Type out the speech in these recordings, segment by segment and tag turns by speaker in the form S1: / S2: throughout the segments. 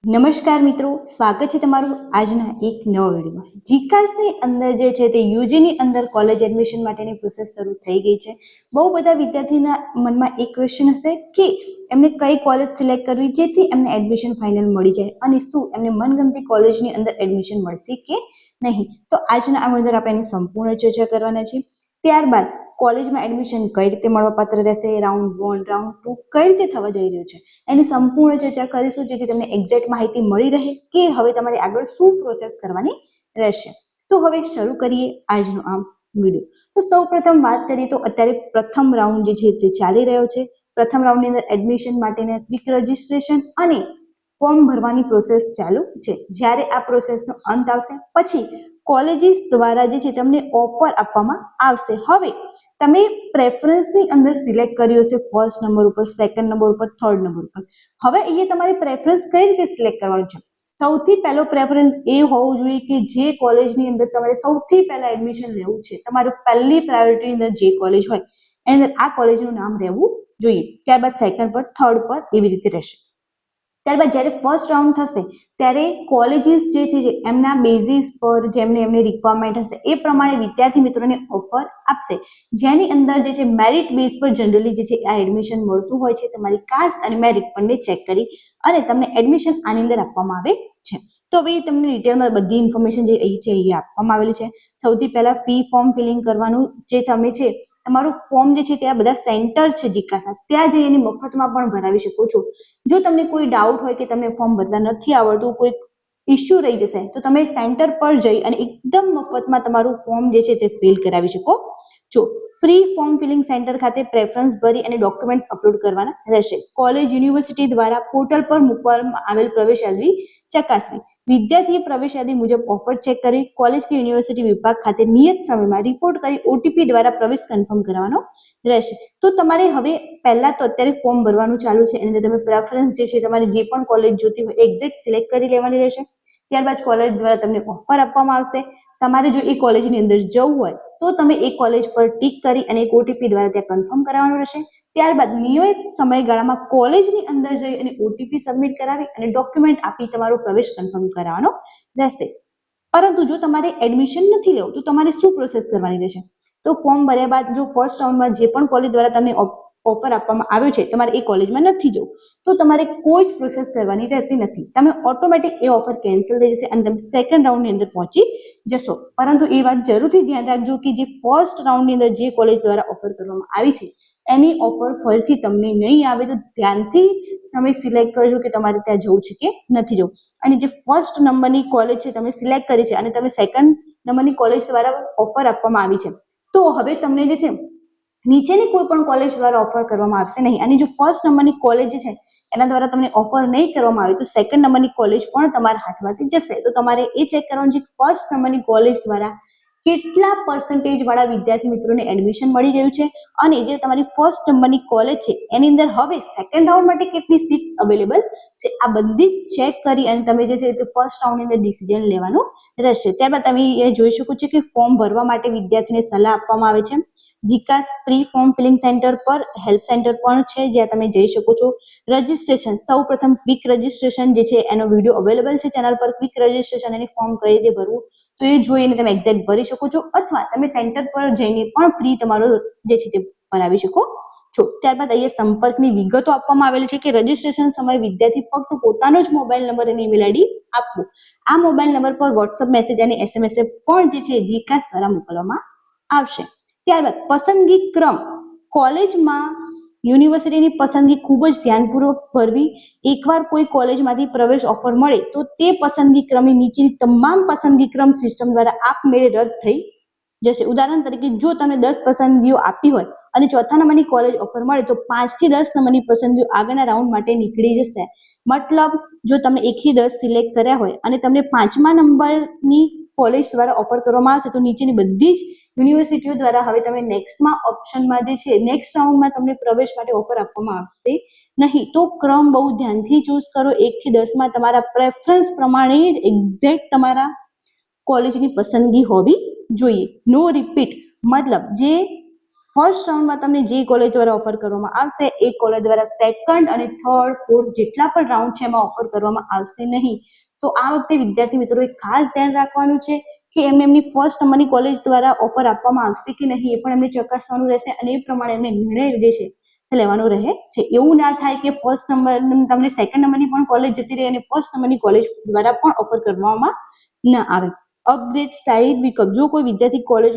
S1: નમસ્કાર મિત્રો, સ્વાગત છે તમારું આજના એક નવા વિડીયોમાં. જીકાસની અંદર જે છે તે યુજીની અંદર કોલેજ એડમિશન માટેની પ્રોસેસ શરૂ થઈ ગઈ છે. બહુ બધા વિદ્યાર્થીના મનમાં એક ક્વેશ્ચન હશે કે એમને કઈ કોલેજ સિલેક્ટ કરવી જેથી એમને એડમિશન ફાઇનલ મળી જાય અને શું એમને મનગમતી કોલેજની અંદર એડમિશન મળશે કે નહીં. તો આજના આ અંદર આપણે એની સંપૂર્ણ ચર્ચા કરવાના છે. ત્યારબાદ કોલેજમાં એડમિશન કઈ રીતે મળવાપાત્ર રહેશે, રાઉન્ડ 1 રાઉન્ડ 2 કઈ રીતે થવા જઈ રહ્યું છે એની સંપૂર્ણ ચર્ચા કરીશું જેથી તમને એક્ઝેક્ટ માહિતી મળી રહે કે હવે તમારે આગળ શું પ્રોસેસ કરવાની રહેશે. તો હવે શરૂ કરીએ આજનો આ વિડીયો. તો સૌ પ્રથમ વાત કરીએ તો અત્યારે પ્રથમ રાઉન્ડ જે છે તે ચાલી રહ્યો છે. પ્રથમ રાઉન્ડની અંદર એડમિશન માટેના ક્વિક રજીસ્ટ્રેશન અને ફોર્મ ભરવાની પ્રોસેસ ચાલુ છે. જ્યારે આ પ્રોસેસનો અંત આવશે પછી કોલેજીસ દ્વારા જે છે તમને ઓફર આપવામાં આવશે. હવે તમે પ્રેફરન્સની અંદર સિલેક્ટ કર્યું હશે ફર્સ્ટ નંબર ઉપર, સેકન્ડ નંબર ઉપર, થર્ડ નંબર ઉપર. હવે અહીંયા તમારે પ્રેફરન્સ કઈ રીતે સિલેક્ટ કરવાનું છે? સૌથી પહેલો પ્રેફરન્સ એ હોવું જોઈએ કે જે કોલેજની અંદર તમારે સૌથી પહેલા એડમિશન લેવું છે, તમારું પહેલી પ્રાયોરિટી અંદર જે કોલેજ હોય એની અંદર આ કોલેજનું નામ રહેવું જોઈએ. ત્યારબાદ સેકન્ડ પર, થર્ડ પર એવી રીતે રહેશે. ત્યારબાદ જ્યારે ફર્સ્ટ રાઉન્ડ થશે ત્યારે કોલેજીસ જે છે એમના બેઝિસ પર જેમને એમની રિક્વાયરમેન્ટ હશે એ પ્રમાણે વિદ્યાર્થી મિત્રોને ઓફર આપશે, જેની અંદર જે છે મેરિટ બેઝ પર જનરલી જે છે આ એડમિશન મળતું હોય છે. તમારી કાસ્ટ અને મેરિટ બંને ચેક કરી અને તમને એડમિશન આની અંદર આપવામાં આવે છે. તો હવે તમને ડિટેલમાં બધી ઇન્ફોર્મેશન જે અહીં છે એ આપવામાં આવેલી છે. સૌથી પહેલા ફી ફોર્મ ફિલિંગ કરવાનું જે તમે છે તમારું ફોર્મ જે છે ત્યાં બધા સેન્ટર છે જીકાસના, ત્યાં જઈ એની મફતમાં પણ ભરાવી શકો છો. જો તમને કોઈ ડાઉટ હોય કે તમને ફોર્મ ભરતા નથી આવડતું, કોઈ ઇશ્યુ રહી જશે તો તમે સેન્ટર પર જઈ અને એકદમ મફતમાં તમારું ફોર્મ જે છે તે ફિલ કરાવી શકો છો. ફ્રી ફોર્મ ફિલિંગ સેન્ટર ખાતે પ્રેફરન્સ ભરી અને ડોક્યુમેન્ટ્સ અપલોડ કરવાના રહેશે. કોલેજ યુનિવર્સિટી દ્વારા પોર્ટલ પર મૂકવામાં આવેલ પ્રવેશ યાદી ચકાસવી. વિદ્યાર્થીએ પ્રવેશ યાદી મુજબ ઓફર ચેક કરી કોલેજ કે યુનિવર્સિટી વિભાગ ખાતે નિયત સમયમાં રિપોર્ટ કરી ઓટીપી દ્વારા પ્રવેશ કન્ફર્મ કરવાનો રહેશે. તો તમારે હવે પહેલા તો અત્યારે ફોર્મ ભરવાનું ચાલુ છે એની અંદર તમે પ્રેફરન્સ જે છે તમારે જે પણ કોલેજ જોતી હોય એક્ઝેક્ટ સિલેક્ટ કરી લેવાની રહેશે. ત્યારબાદ કોલેજ દ્વારા તમને ઓફર આપવામાં આવશે. તમારે જો એ કોલેજની અંદર જવું હોય તો તમે એ કોલેજ પર ટીક કરી અને એક ઓટીપી દ્વારા ત્યાં કન્ફર્મ કરાવવાનું રહેશે. ત્યારબાદ નિયમિત સમયગાળામાં કોલેજની અંદર જઈ અને ઓટીપી સબમિટ કરાવી અને ડોક્યુમેન્ટ આપી તમારો પ્રવેશ કન્ફર્મ કરાવવાનો રહેશે. પરંતુ જો તમારે એડમિશન નથી લેવું તો તમારે શું પ્રોસેસ કરવાની રહેશે? તો ફોર્મ ભર્યા બાદ જો ફર્સ્ટ રાઉન્ડમાં જે પણ કોલેજ દ્વારા તમને ઓફર આપવામાં આવ્યો છે તમારે એ કોલેજમાં નથી જવું તો તમારે કોઈ જ પ્રોસેસ કરવાની રહેતી નથી. તમે ઓટોમેટિક એ ઓફર કેન્સલ થઈ જશે અને તમે સેકન્ડ રાઉન્ડની અંદર પહોંચી જશો. પરંતુ એ વાત જરૂરથી ધ્યાન રાખજો કે જે ફર્સ્ટ રાઉન્ડની અંદર જે કોલેજ દ્વારા ઓફર કરવામાં આવી છે એની ઓફર ફરીથી તમને નહીં આવે તો ધ્યાનથી તમે સિલેક્ટ કરજો કે તમારે ત્યાં જવું છે કે નથી જવું. અને જે ફર્સ્ટ નંબરની કોલેજ છે તમે સિલેક્ટ કરી છે અને તમે સેકન્ડ નંબરની કોલેજ દ્વારા ઓફર આપવામાં આવી છે તો હવે તમને જે છે નીચેની કોઈ પણ કોલેજ દ્વારા ઓફર કરવામાં આવશે નહીં. અને જો ફર્સ્ટ નંબરની કોલેજ છે એના દ્વારા તમને ઓફર નહીં કરવામાં આવે તો સેકન્ડ નંબરની કોલેજ પણ તમારા હાથમાંથી જશે. તો તમારે એ ચેક કરવાનું છે ફર્સ્ટ નંબરની કોલેજ દ્વારા કેટલા પર્સન્ટેજ વાળા વિદ્યાર્થી મિત્રોને એડમિશન મળી ગયું છે અને જે તમારી ફર્સ્ટ નંબરની કોલેજ છે એની અંદર હવે સેકન્ડ રાઉન્ડ માટે કેટલી સીટ અવેલેબલ છે આ બધી ચેક કરી અને તમે જે છે તે ફર્સ્ટ રાઉન્ડની અંદર ડિસિઝન લેવાનું રહેશે. ત્યારબાદ તમે એ જોઈ શકો છો કે ફોર્મ ભરવા માટે વિદ્યાર્થીને સલાહ આપવામાં આવે છે. જીકાસ પ્રી ફોર્મ ફિલિંગ સેન્ટર પર હેલ્પ સેન્ટર પણ છે જ્યાં તમે જઈ શકો છો. રજીસ્ટ્રેશન સૌ પ્રથમ ક્વિક રજીસ્ટ્રેશન જે છે એનો વિડીયો અવેલેબલ છે ચેનલ પર. ક્વિક રજીસ્ટ્રેશન અને ફોર્મ કઈ રીતે ભરવું તો એ જોઈને તમે એક્ઝેક્ટ ભરી શકો છો અથવા તમે સેન્ટર પર જઈને પણ ફ્રી તમારો જે છે તે ભરાવી શકો છો. ત્યારબાદ અહીંયા સંપર્કની વિગતો આપવામાં આવેલી છે કે રજીસ્ટ્રેશન સમયે વિદ્યાર્થી ફક્ત પોતાનો જ મોબાઈલ નંબર અને ઈમેલ આઈડી આપવો. આ મોબાઈલ નંબર પર વોટ્સઅપ મેસેજ અને એસએમએસ પણ જે છે જીકાસ દ્વારા મોકલવામાં આવશે. ત્યારબાદ પસંદગી ક્રમ કોલેજમાં યુનિવર્સિટીની પસંદગી ખૂબ જ ધ્યાનપૂર્વક કરવી. એકવાર કોઈ કોલેજમાંથી પ્રવેશ ઓફર મળે તો તે પસંદગી ક્રમની નીચેની તમામ પસંદગી ક્રમ સિસ્ટમ દ્વારા આપમેળે રદ થઈ જશે. ઉદાહરણ તરીકે જો તમે 10 પસંદગીઓ આપી હોય અને ચોથા નંબરની કોલેજ ઓફર મળે તો 5 થી 10 નંબરની પસંદગીઓ આગળના રાઉન્ડ માટે નીકળી જશે. મતલબ જો તમે 1 થી 10 સિલેક્ટ કર્યા હોય અને તમને 5મા નંબરની કોલેજ દ્વારા ઓફર કરવામાં આવશે તો નીચેની બધી જ યુનિવર્સિટીઓ દ્વારા હવે તમે નેક્સ્ટમાં ઓપ્શનમાં જે છે નેક્સ્ટ રાઉન્ડમાં તમને પ્રવેશ માટે ઓફર આપવામાં આવશે નહીં. તો ક્રમ બહુ ધ્યાનથી ચૂઝ કરો. 1 થી 10માં તમારા પ્રેફરન્સ પ્રમાણે જ એક્ઝેક્ટ તમારા કોલેજની પસંદગી હોવી જોઈએ. નો રિપીટ મતલબ જે ફર્સ્ટ રાઉન્ડમાં તમને જે કોલેજ દ્વારા ઓફર કરવામાં આવશે એ કોલેજ દ્વારા સેકન્ડ અને થર્ડ ફોર્થ જેટલા પણ રાઉન્ડ છે એમાં ઓફર કરવામાં આવશે નહીં. તો આ વખતે વિદ્યાર્થી મિત્રોએ ખાસ ધ્યાન રાખવાનું છે કે એમને એમની ફર્સ્ટ નંબરની કોલેજ દ્વારા ઓફર આપવામાં આવશે કે નહીં એ પણ એમને ચકાસવાનું રહેશે અને એ પ્રમાણે એમને નિર્ણય જે છે તે લેવાનો રહે છે. એવું ના થાય કે ફર્સ્ટ નંબર તમને સેકન્ડ નંબરની પણ કોલેજ જતી રહી અને ફર્સ્ટ નંબરની કોલેજ દ્વારા પણ ઓફર કરવામાં ના આવે. અપગ્રેડ સ્થાયી વિકલ્પ જો કોઈ વિદ્યાર્થી કોલેજ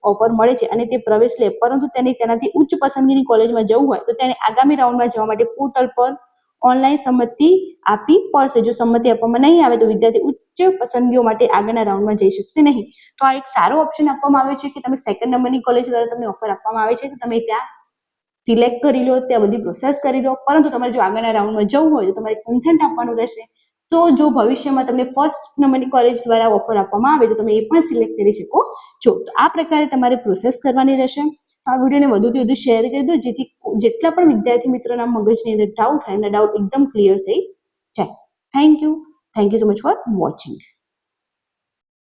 S1: ઓફર મળે છે અને તે પ્રવેશ લે પરંતુ તેને તેનાથી ઉચ્ચ પસંદગીની કોલેજમાં જવું હોય તો તેને આગામી રાઉન્ડમાં જવા માટે પોર્ટલ પર ઓનલાઈન સંમતિ આપવી પડશે. જો સંમતિ આપવામાં નહીં આવે તો વિદ્યાર્થી ઉચ્ચ પસંદગીઓ માટે આગળના રાઉન્ડમાં જઈ શકશે નહીં. તો આ એક સારો ઓપ્શન આપવામાં આવે છે કે તમે સેકન્ડ નંબરની કોલેજ દ્વારા તમને ઓફર આપવામાં આવે છે તો તમે ત્યાં સિલેક્ટ કરી લો, ત્યાં બધી પ્રોસેસ કરી દો. પરંતુ તમારે જો આગળના રાઉન્ડમાં જવું હોય તો તમારે કન્સેન્ટ આપવાનું રહેશે. તો જો ભવિષ્યમાં તમને ફર્સ્ટ નંબરની કોલેજ દ્વારા ઓફર આપવામાં આવે તો તમે એ પણ સિલેક્ટ કરી શકો છો. તો આ પ્રકારે તમારે પ્રોસેસ કરવાની રહેશે. આ વિડીયોને વધુથી વધુ શેર કરી દો જેથી જેટલા પણ વિદ્યાર્થી મિત્રોના મગજની અંદર ડાઉટ હોય એમના ડાઉટ એકદમ ક્લિયર થઈ જાય. Thank you so much for watching.